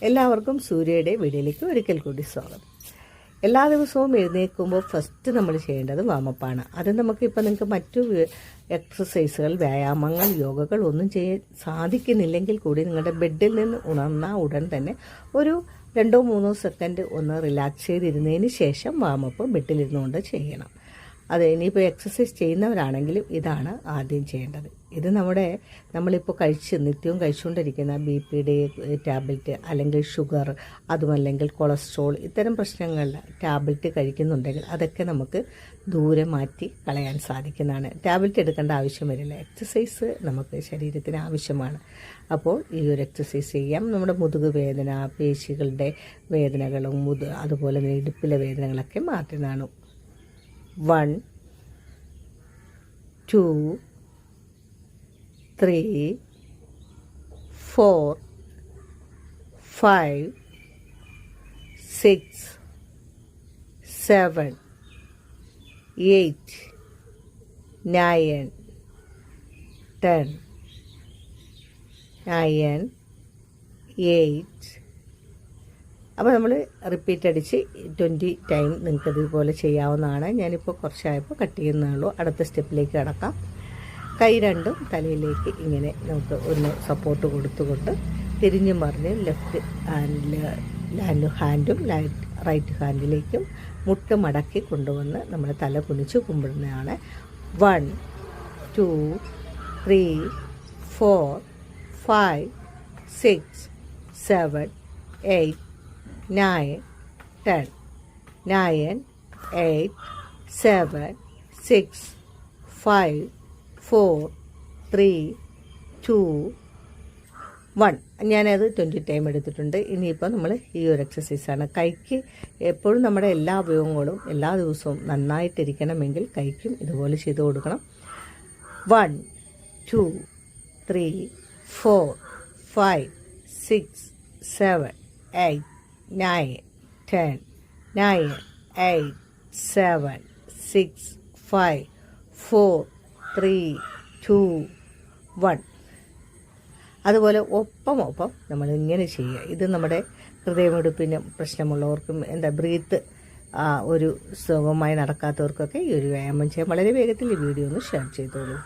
എല്ലാവർക്കും സൂര്യയുടെ വീഡിയോയിലേക്ക് ഒരിക്കൽ കൂടി സ്വാഗതം. എല്ലാ ദിവസവും എഴുന്നേൽക്കുമ്പോൾ ഫസ്റ്റ് നമ്മൾ ചെയ്യേണ്ടത് വാമപ്പാണ്. അത് നമുക്കിപ്പോൾ നിങ്ങൾക്ക് മറ്റു എക്സസൈസുകൾ, വ്യായാമങ്ങൾ, യോഗകൾ ഒന്നും ചെയ്യാൻ സാധിക്കുന്നില്ലെങ്കിൽ കൂടി നിങ്ങളുടെ ബെഡിൽ നിന്ന് ഉണർന്ന ഉടൻ തന്നെ ഒരു 2-3 സെക്കൻഡ് ഒന്ന് റിലാക്സ് ചെയ്തിരുന്നതിന് ശേഷം വാമപ്പ് ബെഡിലിരുന്നുകൊണ്ട് ചെയ്യണം. അത് ഇനിയിപ്പോൾ എക്സസൈസ് ചെയ്യുന്നവരാണെങ്കിലും ഇതാണ് ആദ്യം ചെയ്യേണ്ടത്. ഇത് നമ്മളിപ്പോൾ നിത്യവും കഴിച്ചുകൊണ്ടിരിക്കുന്ന BP-യുടെ ടാബ്ലറ്റ്, അല്ലെങ്കിൽ ഷുഗർ, അതുമല്ലെങ്കിൽ കൊളസ്ട്രോൾ, ഇത്തരം പ്രശ്നങ്ങളിൽ ടാബ്ലറ്റ് കഴിക്കുന്നുണ്ടെങ്കിൽ അതൊക്കെ നമുക്ക് ദൂരെ മാറ്റി കളയാൻ സാധിക്കുന്നതാണ്. ടാബ്ലറ്റ് എടുക്കേണ്ട ആവശ്യം വരില്ല. എക്സസൈസ് നമുക്ക് ശരീരത്തിന് ആവശ്യമാണ്. അപ്പോൾ ഈ ഒരു എക്സസൈസ് ചെയ്യാം. നമ്മുടെ മുതുക് വേദന, പേശികളുടെ വേദനകളും അതുപോലെ ഇടുപ്പിലെ വേദനകളൊക്കെ മാറ്റുന്നതാണ്. 1 2 3 4 5 6 7 8 9 10 9 8. അപ്പോൾ നമ്മൾ റിപ്പീറ്റ് അടിച്ച് 20 ടൈം നിങ്ങൾക്ക് ഇതുപോലെ ചെയ്യാവുന്നതാണ്. ഞാനിപ്പോൾ കുറച്ചായപ്പോൾ കട്ട് ചെയ്യുന്നതുള്ളൂ. അടുത്ത സ്റ്റെപ്പിലേക്ക് കടക്കാം. കൈ രണ്ടും തലയിലേക്ക് ഇങ്ങനെ നമുക്ക് ഒന്ന് സപ്പോർട്ട് കൊടുത്തുകൊണ്ട് തിരിഞ്ഞു മറിഞ്ഞ് ലെഫ്റ്റ് ഹാൻഡും റൈറ്റ് ഹാൻഡിലേക്കും മുട്ട് മടക്കി കൊണ്ടുവന്ന് നമ്മൾ തല കുനിച്ച് കുമ്പിടുന്നതാണ്. 1 2 3 4 5 6 7 8 9 10 9 8 7 6 5 4 3 2 1. ഞാനത് 20 ടൈം എടുത്തിട്ടുണ്ട്. ഇനിയിപ്പോൾ നമ്മൾ ഈ ഒരു എക്സസൈസാണ്. കൈക്ക് എപ്പോഴും നമ്മുടെ എല്ലാ അവയവങ്ങളും എല്ലാ ദിവസവും നന്നായിട്ടിരിക്കണമെങ്കിൽ കൈക്കും ഇതുപോലെ ചെയ്ത് കൊടുക്കണം. 1 2 3 4 5 6 7 8 9 10 9 8 7 6 5 4 3 2 1. അതുപോലെ ഒപ്പം നമ്മൾ ഇങ്ങനെ ചെയ്യുക. ഇത് നമ്മുടെ ഹൃദയമിടിപ്പിന് പ്രശ്നമുള്ളവർക്കും ബ്രീത്ത് ഒരു സുഖമായി നടക്കാത്തവർക്കൊക്കെ ഈ ഒരു വ്യായാമം ചെയ്യാം. വളരെ വേഗത്തിൽ ഈ വീഡിയോ ഒന്ന് ഷെയർ ചെയ്തോളൂ.